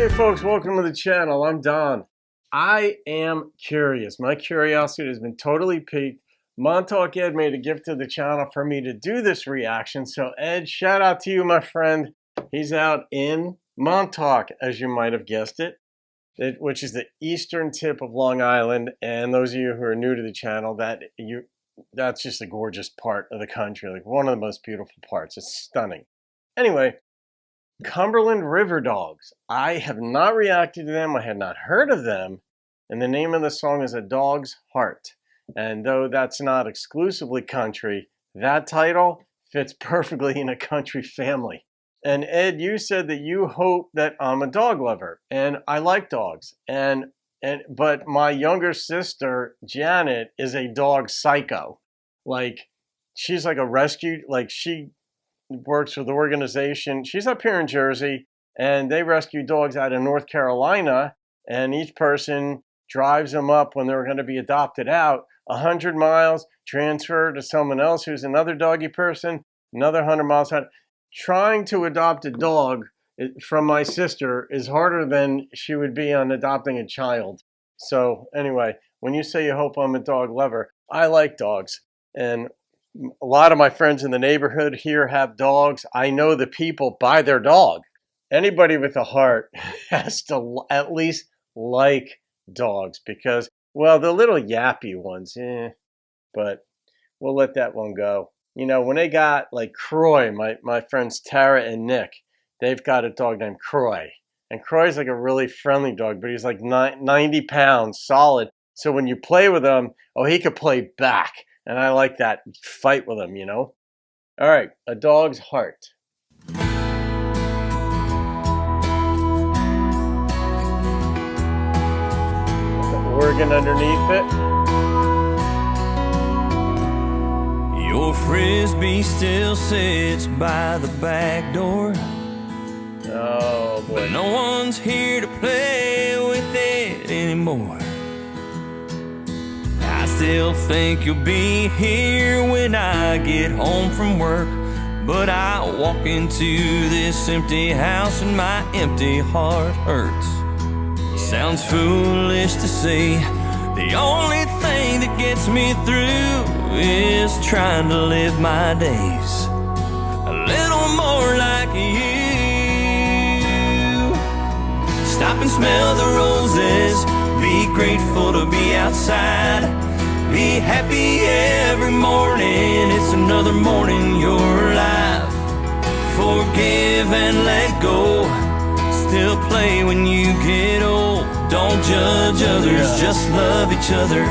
Hey folks, welcome to the channel. I'm Don. I am curious. My curiosity has been totally piqued. Montauk Ed made a gift to the channel for me to do this reaction. So Ed, shout out to you, my friend. He's out in Montauk, as you might have guessed it, which is the eastern tip of Long Island. And those of you who are new to the channel, that's just a gorgeous part of the country, like one of the most beautiful parts. It's stunning. Anyway, Cumberland river dogs. I have not reacted to them. I had not heard of them. And the name of the song is A Dog's Heart. And though that's not exclusively country, that title fits perfectly in a country family. And Ed, you said that you hope that I'm a dog lover, and I like dogs. But my younger sister, Janet, is a dog psycho. Like, she's like a rescue, like she works with the organization. She's up here in Jersey, and they rescue dogs out of North Carolina, and each person drives them up when they're going to be adopted out 100 miles, transfer to someone else who's another doggy person, another 100 miles out. Trying to adopt a dog from my sister is harder than she would be on adopting a child. So anyway, when you say you hope I'm a dog lover, I like dogs. And a lot of my friends in the neighborhood here have dogs. I know the people by their dog. Anybody with a heart has to at least like dogs because, well, the little yappy ones, but we'll let that one go. You know, when they got like Croy, my friends Tara and Nick, they've got a dog named Croy. And Croy's like a really friendly dog, but he's like 90 pounds solid. So when you play with him, oh, he could play back. And I like that fight with him, you know? All right, A Dog's Heart. The organ underneath it. Your frisbee still sits by the back door. Oh, boy. But no one's here to play with it anymore. I still think you'll be here when I get home from work, but I walk into this empty house and my empty heart hurts. Sounds foolish to say, the only thing that gets me through is trying to live my days a little more like you. Stop and smell the roses, be grateful to be outside. Be happy every morning, it's another morning you're alive. Forgive and let go, still play when you get old. Don't judge others, just love each other.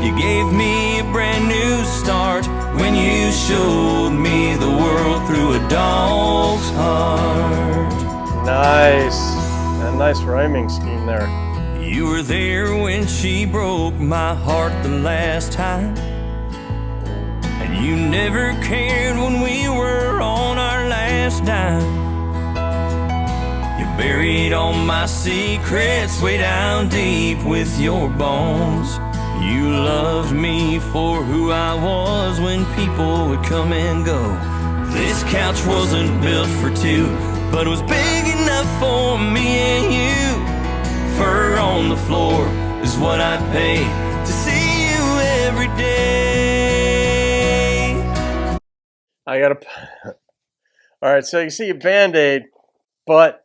You gave me a brand new start when you showed me the world through a dog's heart. Nice. A nice rhyming scheme there. You were there when she broke my heart the last time, and you never cared when we were on our last dime. You buried all my secrets way down deep with your bones. You loved me for who I was when people would come and go. This couch wasn't built for two, but it was big enough for me and you. Fur on the floor is what I'd pay to see you every day. All right, so you see a Band-Aid, but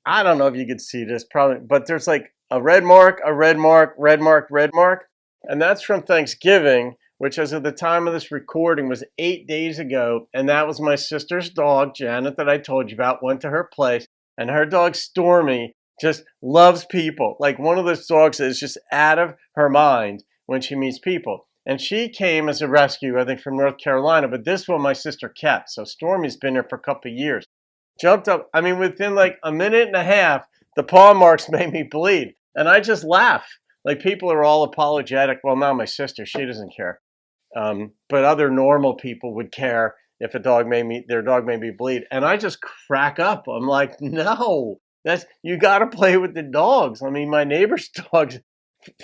I don't know if you could see this, probably, but there's like a red mark, a red mark, red mark, red mark, and that's from Thanksgiving, which as of the time of this recording was 8 days ago, and that was my sister's dog, Janet, that I told you about, went to her place, and her dog, Stormy, just loves people. Like one of those dogs that is just out of her mind when she meets people. And she came as a rescue, I think, from North Carolina, but this one my sister kept. So Stormy's been there for a couple of years. Jumped up, I mean, within like a minute and a half, the paw marks made me bleed. And I just laugh. Like people are all apologetic. Well, not my sister, she doesn't care. But other normal people would care if their dog made me bleed. And I just crack up. I'm like, no. You got to play with the dogs. I mean, my neighbor's dog's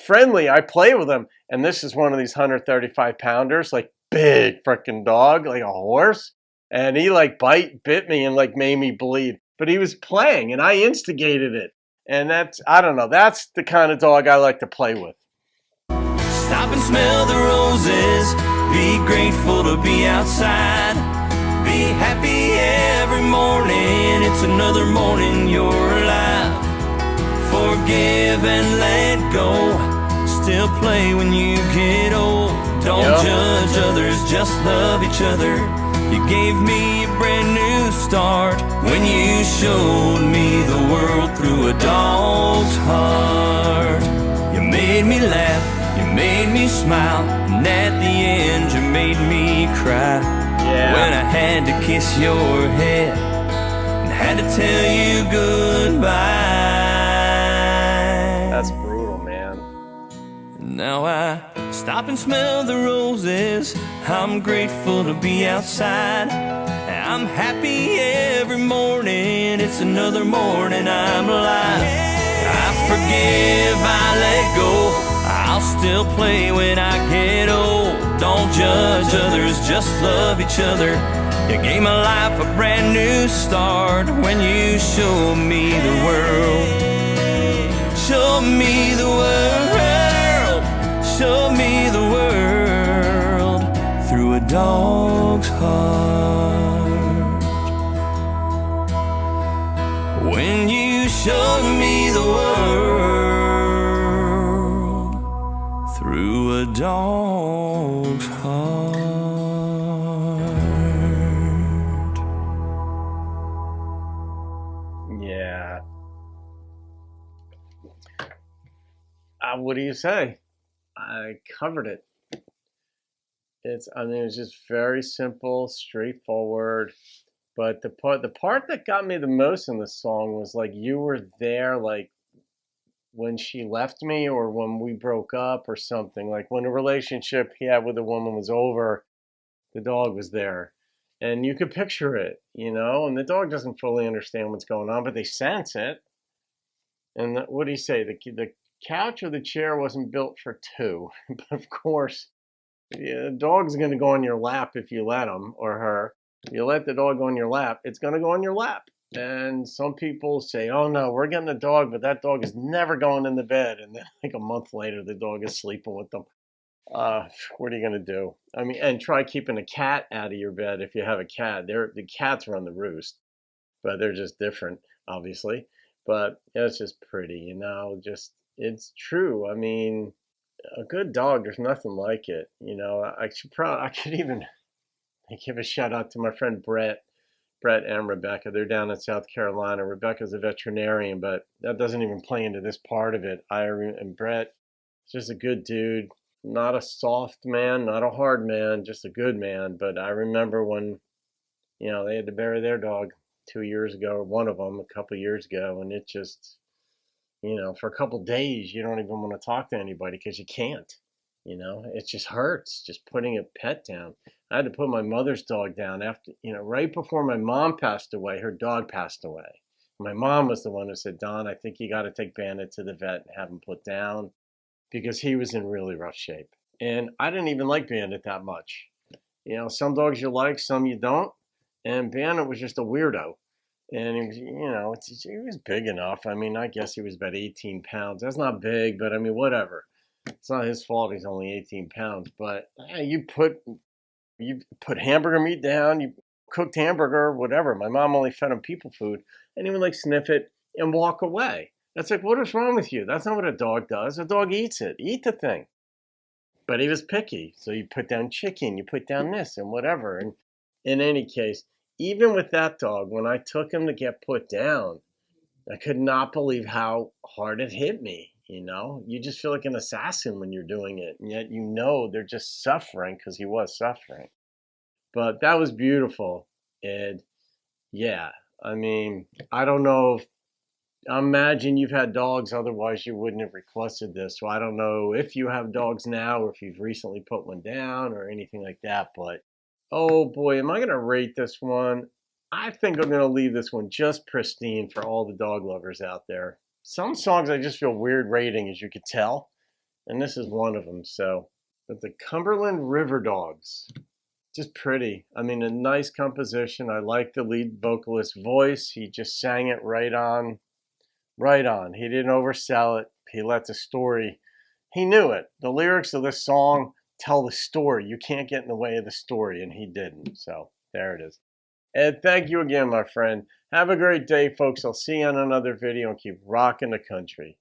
friendly. I play with them. And this is one of these 135 pounders, like big freaking dog, like a horse. And he like bit me and like made me bleed. but he was playing and I instigated it. And I don't know, that's the kind of dog I like to play with. Stop and smell the roses. Be grateful to be outside. Be happy every morning. It's another morning you're alive. Forgive and let go. Still play when you get old. Don't judge others, just love each other. You gave me a brand new start when you showed me the world through a dog's heart. You made me laugh, you made me smile, and at the end you made me cry. When I had to kiss your head and had to tell you goodbye. That's brutal, man. Now I stop and smell the roses. I'm grateful to be outside. I'm happy every morning. It's another morning I'm alive. I forgive, I let go. I'll still play when I get old. Don't judge others, just love each other. You gave my life a brand new start when you showed me the world. Show me the world. Show me the world through a dog's heart. When you showed me the world through a dog's heart. Yeah. What do you say? I covered it. It's just very simple, straightforward. But the part that got me the most in the song was like you were there, like when she left me or when we broke up or something. Like when the relationship he had with a woman was over, the dog was there. And you could picture it, and the dog doesn't fully understand what's going on, but they sense it. And what do you say? The couch or the chair wasn't built for two. But of course, the dog's going to go on your lap if you let him or her. If you let the dog go on your lap, it's going to go on your lap. And some people say, oh no, we're getting a dog, but that dog is never going in the bed. And then like a month later, the dog is sleeping with them. What are you going to do? And try keeping a cat out of your bed if you have a cat. The cats run the roost, but they're just different, obviously. But it's just pretty, it's true. A good dog, there's nothing like it. I could even give a shout out to my friend Brett and Rebecca. They're down in South Carolina. Rebecca's a veterinarian, but that doesn't even play into this part of it. And Brett is just a good dude. Not a soft man, not a hard man, just a good man. But I remember when, they had to bury their dog 2 years ago, or one of them a couple years ago, and it just, for a couple days, you don't even want to talk to anybody because you can't. It just hurts just putting a pet down. I had to put my mother's dog down after, right before my mom passed away, her dog passed away. My mom was the one who said, Don, I think you got to take Bandit to the vet and have him put down because he was in really rough shape. And I didn't even like Bandit that much. Some dogs you like, some you don't. And Bandit was just a weirdo. And he was, he was big enough. I guess he was about 18 pounds. That's not big, but whatever. It's not his fault he's only 18 pounds. But you put hamburger meat down, you cooked hamburger, whatever. My mom only fed him people food. And he would sniff it and walk away. That's like, what is wrong with you? That's not what a dog does. A dog eats it. Eat the thing. But he was picky. So you put down chicken, you put down this and whatever. And in any case, even with that dog, when I took him to get put down, I could not believe how hard it hit me. You just feel like an assassin when you're doing it. And yet, they're just suffering because he was suffering. But that was beautiful. And yeah, I don't know if, I imagine you've had dogs, otherwise you wouldn't have requested this. So I don't know if you have dogs now or if you've recently put one down or anything like that. But oh boy, am I going to rate this one? I think I'm going to leave this one just pristine for all the dog lovers out there. Some songs I just feel weird rating, as you could tell. And this is one of them. So, but the Cumberland River Dogs. just pretty. I mean, a nice composition. I like the lead vocalist's voice. He just sang it right on, right on. He didn't oversell it. He let the story, he knew it. The lyrics of this song tell the story. You can't get in the way of the story, and he didn't. So there it is. Ed, thank you again, my friend. Have a great day, folks. I'll see you on another video, and keep rocking the country.